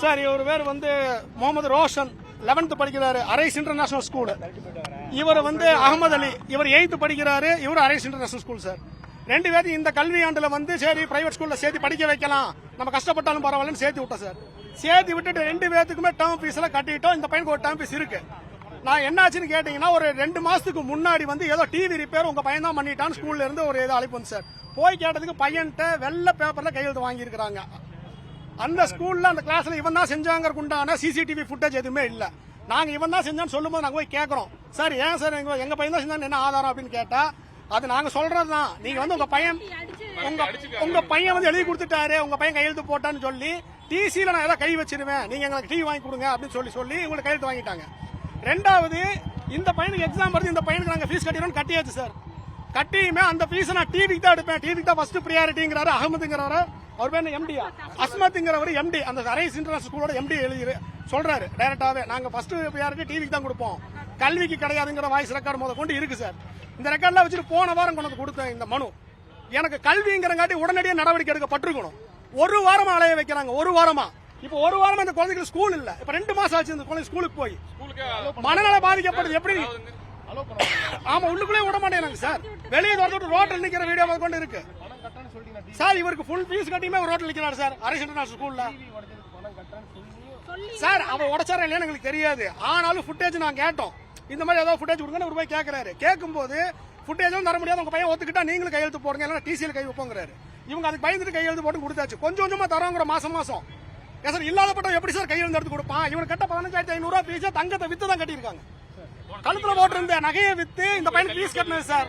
Sir இவர் பேர் வந்து முகமது ரோஷன் 11th படிக்கிறாரு அரைஸ் இன்டர்நேஷனல் ஸ்கூல். இவர் வந்து அகமது அலி இவர் 8th படிக்கிறாரு, இவர் அரைஸ் இன்டர்நேஷனல் ஸ்கூல். சார் ரெண்டு பேரும் இந்த கல்வியாண்டுல வந்து சரி பிரைவேட் ஸ்கூல்ல சேர்த்து படிக்க வைக்கலாம், நம்ம கஷ்டப்பட்டாலும் பரவாயில்லன்னு சேர்த்து விட்டோம். சார் சேர்த்து விட்டுட்டு ரெண்டு பேத்துக்குமே டேர்ம் ஃபீஸ் எல்லாம் கட்டிட்டோம். இந்த பையனுக்கு ஒரு டேர்ம் ஃபீஸ் இருக்கு. நான் என்னாச்சுன்னு கேட்டீங்கன்னா ஒரு 2 மாசத்துக்கு முன்னாடி வந்து ஏதோ டிவி ரிப்பேர் உங்க பையன் தான் பண்ணிட்டான்னு ஸ்கூல்ல இருந்து ஒரு ஏதோ அழைப்பு வந்து சார் போய் கேட்டதுக்கு பையன்கிட்ட வெள்ளை பேப்பர்ல கையெழுத்து வாங்கியிருக்காங்க. அந்த ஸ்கூல்ல அந்த கிளாஸ்ல இவன் தான் செஞ்சாங்க உண்டான சிசிடிவி ஃபுட்டேஜ் எதுவுமே இல்ல. நாங்க இவன் தான் செஞ்சான்னு சொல்லும்போது நாங்க போய் கேட்கறோம், சார் ஏன் சார் எங்க பையன் தான் செஞ்சான்னு என்ன ஆதாரம் அப்படின்னு கேட்டா அது நாங்க சொல்றதுதான், நீங்க வந்து உங்க பையன் வந்து எழுதி கொடுத்துட்டாரு, உங்க பையன் கையெழுத்து போட்டான்னு சொல்லி டிசியில நான் ஏதாவது கை வச்சிருவேன், நீங்க எங்களுக்கு டிவி வாங்கி கொடுங்க அப்படின்னு சொல்லி உங்களுக்கு கையெழுத்து வாங்கிட்டாங்க. ரெண்டாவது இந்த பையனுக்கு எக்ஸாம் வருது, இந்த பையனுக்கு நாங்க ஃபீஸ் கட்டிடுறோம் கட்டியாச்சு சார். கட்டியுமே அந்த ஃபீஸ் நான் டிவிக்கு தான் எடுப்பேன், டிவிக்கு தான் ஃபர்ஸ்ட் ப்ரியாரிட்டிங்கிறாரு அகமதுங்கிறவரு. அவர் பேர் எம்டியா அஸ்மத்ங்கிறவர் எம்டி, அந்த அரைஸ் இன்டர்நேஷனல் ஸ்கூலோட எம்டி எழுதி சொல்றாரு டைரக்டாவே, நாங்க ஃபர்ஸ்ட் ப்ரியாரிட்டி டிவிக்கு தான் கொடுப்போம், கல்விக்கு கிடையாதுங்கிற வாய்ஸ் ரெக்கார்டு முத கொண்டு இருக்கு சார். இந்த ரெக்கார்ட்லாம் வச்சுட்டு போன வாரம் கொண்டு கொடுத்தேன் இந்த மனு. எனக்கு கல்விங்கிறங்காட்டி உடனடியாக நடவடிக்கை எடுக்கப்பட்டிருக்கணும். ஒரு வாரமா அலைய வைக்கிறாங்க, ஒரு வாரமா. இப்ப ஒரு வாரமா இந்த குழந்தைகளுக்கு ஸ்கூல் இல்ல, இப்ப 2 மாசம் ஆச்சு இந்த குழந்தை ஸ்கூலுக்கு போய். மனநல பாதிக்கப்படுது எப்படி? ஆமா உள்ளுக்குள்ளே விட மாட்டேங்கிறாங்க சார், வெளியே வந்துட்டு ரோட்டில் நிக்கிற வீடியோ கொண்டு இருக்கு சார். இவருக்கு ஃபுல் ஃபீஸ் கட்டியுமே ரோட்டில் நிக்கிறாரு சார் அரைஸ் இன்டர்நேஷனல் ஸ்கூல்ல. சார் அவன் உடச்சார இல்லையான்னு எங்களுக்கு தெரியாது, ஆனாலும் ஃபுட்டேஜ் நான் கேட்டோம், இந்த மாதிரி ஏதாவது ஃபுட்டேஜ் கொடுங்கன்னு ஒரு போய் கேட்கறாரு. கேட்கும்போது ஃபுட்டேஜும் தர முடியாது, உங்க பையன் ஒத்துக்கிட்டா நீங்களும் கையெழுத்து போடுங்க, இல்லைன்னா டிசியில் கை வைப்போங்கிறாரு. இவங்க அதுக்கு பயந்துட்டு கையெழுத்து போட்டு கொடுத்தாச்சு. கொஞ்சம் கொஞ்சமா தரோங்கிற மாசம் சார் இல்லாதப்பட்ட எப்படி சார் கையெழுத்து எடுத்து கொடுப்பான்? இவனுக்கு கட்ட 15,500 ஃபீஸ் தங்கத்தை வித்து தான் கட்டியிருக்காங்க. கழுத்துல போட்டு இருந்த நகையை வித்து இந்த பையனுக்கு ஃபீஸ் கட்டினது சார்.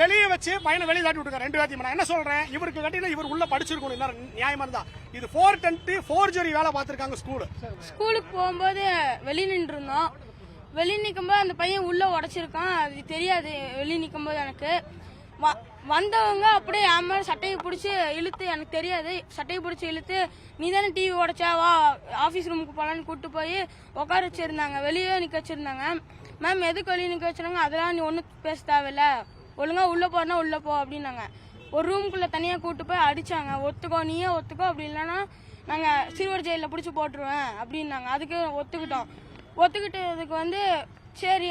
வெளியே வச்சு பையனை வெளியே தாட்டி விட்டுருக்காங்க 2 பேர்த்தையும். நான் என்ன சொல்றேன், இவருக்கு கட்டினா இவர் உள்ள படிச்சிருக்கணும், நியாயமா இருந்தா. இது 410 ஃபோர்ஜரி வேலை பார்த்திருக்காங்க ஸ்கூலுக்கு போகும்போது வெளியே நின்று இருந்தோம். வெளியே நிற்கும்போது அந்த பையன் உள்ள உடைச்சிருக்கான், அது தெரியாது. வெளியே நிற்கும்போது எனக்கு வந்தவங்க அப்படியே ஆமா சட்டையை பிடிச்சி இழுத்து, எனக்கு தெரியாது, சட்டையை பிடிச்சி இழுத்து நீ தானே டிவி உடைச்சா வா ஆபீஸ் ரூமுக்கு போலான்னு கூட்டு போய் உட்கார வச்சிருந்தாங்க, வெளியே நிக்க வச்சிருந்தாங்க. மேம் எதுக்கு வெளியே நிக்க வச்சிருந்தாங்க, அதெல்லாம் நீ ஒன்னும் பேச தேவையில்ல, ஒழுங்கா உள்ள போனா உள்ள போ அப்படின்னாங்க. ஒரு ரூமுக்குள்ள தனியா கூட்டு போய் அடிச்சாங்க, ஒத்துக்கோ நீயே ஒத்துக்கோ, அப்படி இல்லைன்னா நாங்க சிறுவர் ஜெயில பிடிச்சி போட்டுருவேன் அப்படின்னாங்க. அதுக்கு ஒத்துக்கிட்டதுக்கு வந்து சரி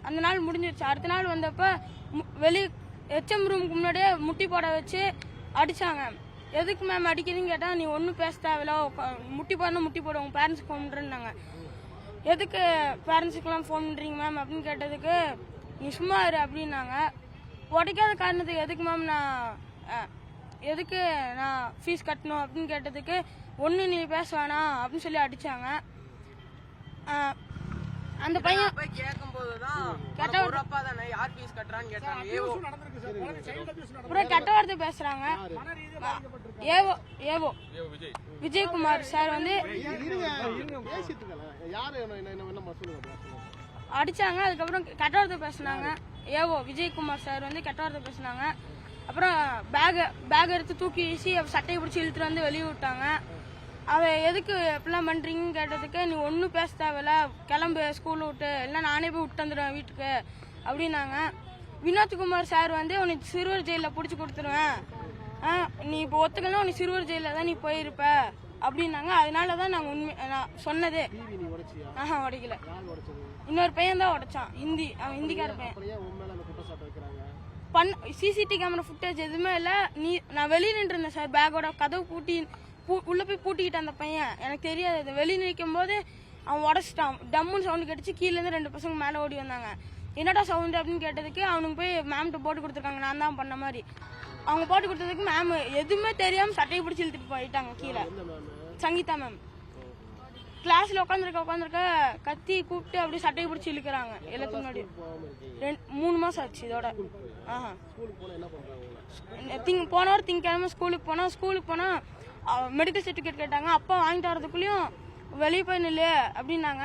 அந்த நாள் முடிஞ்சிருச்சு. அடுத்த நாள் வந்தப்ப வெளியே HM ரூமுக்கு முன்னாடியே முட்டி போட வச்சு அடிச்சாங்க. எதுக்கு மேம் அடிக்கிறீங்கன்னு கேட்டா நீ ஒன்னும் பேச தேவையில்ல, முட்டி போடணும் முட்டி போட உங்க பேரண்ட்ஸ்க்கு ஃபோன் பண்றேன்னாங்க. எதுக்கு பேரண்ட்ஸுக்கெல்லாம் ஃபோன் பண்றீங்க மேம் அப்படின்னு கேட்டதுக்கு நீ சும்மா இரு அப்படின்னாங்க. உடைக்காத காரணத்துக்கு எதுக்கு நான் ஃபீஸ் கட்டணும் அப்படின்னு கேட்டதுக்கு ஒன்னு நீ பேச வேணாம் அப்படின்னு சொல்லி அடிச்சாங்க. அந்த பையன் கெட்ட வார்த்தை பேசுறாங்க. ஏவோ விஜயகுமார் சார் வந்து அடிச்சாங்க. அதுக்கப்புறம் கெட்ட வார்த்தை பேசினாங்க. ஏவோ விஜயகுமார் சார் வந்து கெட்ட வார்த்தை பேசினாங்க. அப்புறம் பேக் எடுத்து தூக்கி வீசி சட்டையை பிடிச்சி இழுத்துட்டு வந்து வெளியே விட்டாங்க. அவ எதுக்கு இப்படிலாம் பண்றீங்கன்னு கேட்டதுக்கு நீ ஒன்னும் பேச தேவையில்ல, கிளம்பு ஸ்கூல் விட்டு, இல்லை நானே போய் விட்டு வந்துடுவேன் வீட்டுக்கு அப்படின்னாங்க. வினோத்குமார் சார் வந்து உனக்கு சிறுவர் ஜெயில பிடிச்சி கொடுத்துருவேன், நீ இப்போ ஒத்துக்கலாம் உனக்கு சிறுவர் ஜெயில தான் நீ போயிருப்ப அப்படின்னாங்க. அதனாலதான் நான் சொன்னது. உடைக்கல, இன்னொரு பையன் தான் உடைச்சான், அவன் ஹிந்திக்கார பையன். சிசிடிவி கேமரா ஃபுட்டேஜ் எதுவுமே இல்ல. நான் வெளியே நின்று இருந்தேன் சார், பேக்கோட கதவு பூட்டி உள்ள போய் பூட்டிக்கிட்டான் அந்த பையன், எனக்கு தெரியாது. வெளியே நிற்கும் போது அவன் உடச்சிட்டான், டம்முன்னு சவுண்ட் கேட்டுச்சு. கீழே இருந்து 2 பசங்க மேல ஓடி வந்தாங்க. என்னடா சவுண்ட் அப்படின்னு கேட்டதுக்கு அவனுக்கு போய் மேம்கிட்ட போட்டு கொடுத்துருக்காங்க, நான் தான் பண்ண மாதிரி. அவங்க போட்டு கொடுத்ததுக்கு மேம் எதுவுமே தெரியாம சட்டையை பிடிச்சி இழுத்துட்டு போயிட்டாங்க கீழே. சங்கீதா மேம் கிளாஸ்ல உட்காந்துருக்க கத்தி கூப்பிட்டு அப்படியே சட்டையை பிடிச்சி இழுக்கிறாங்க எல்லாத்துக்கு முன்னாடி. 3 மாசம் ஆச்சு இதோட. போன வாரம் திங்கக்கிழமை ஸ்கூலுக்கு போனா மெடிக்கல் சர்டிபிகேட் கேட்டாங்க. அப்பா வாங்கிட்டு வரதுக்குள்ளயும் வெளியே போய் நில்லு அப்படின்னாங்க.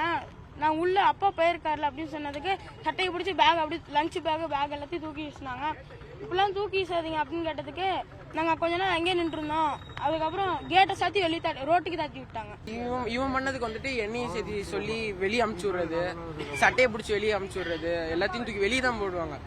நான் உள்ள அப்பா போயிருக்காருல அப்படின்னு சொன்னதுக்கு சட்டையை பிடிச்சி பேக் அப்படி லஞ்ச் பேக் எல்லாத்தையும் தூக்கி வீசினாங்க. இப்பெல்லாம் தூக்கி வீசாதீங்க அப்படின்னு கேட்டதுக்கு நாங்க கொஞ்ச நேரம் அங்கேயே நின்று இருந்தோம். அதுக்கப்புறம் கேட்டை சாத்தி வெளியே ரோட்டுக்கு தாத்தி விட்டாங்க. இவன் பண்ணதுக்கு வந்துட்டு எண்ணெயை சேர்த்து சொல்லி வெளியே அமுச்சு விடுறது, சட்டையை பிடிச்சி வெளியே அமுச்சு விடுறது, எல்லாத்தையும் தூக்கி வெளியே தான் போடுவாங்க.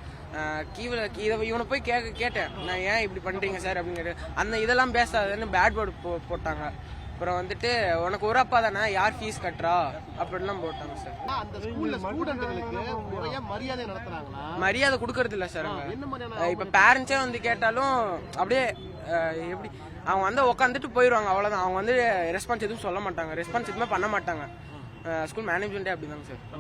இவனை போய் கேட்டேன், நான் ஏன் இப்படி பண்றீங்க சார் அப்படின்னு கேட்டு, அந்த இதெல்லாம் பேசாதுன்னு பேட் வேர்டு போட்டாங்க. அப்புறம் வந்துட்டு உனக்கு ஒரு அப்பா தானே, யார் ஃபீஸ் கட்டுறா அப்படின்லாம் போட்டாங்க சார். அந்த ஸ்கூல்ல ஸ்டூடெண்ட்களுக்கு முறையா மரியாதை நடத்துறாங்களா? மரியாதை கொடுக்கறது இல்ல சார். என்ன மாதிரியான இப்ப பேரண்ட்ஸே வந்து கேட்டாலும் அப்படியே எப்படி அவங்க வந்து உட்காந்துட்டு போயிடுவாங்க, அவ்வளவுதான். அவங்க வந்து ரெஸ்பான்ஸ் எதுவும் சொல்ல மாட்டாங்க, ரெஸ்பான்ஸ் எதுவுமே பண்ண மாட்டாங்க. ஸ்கூல் மேனேஜ்மெண்ட்டே அப்படிதாங்க சார்.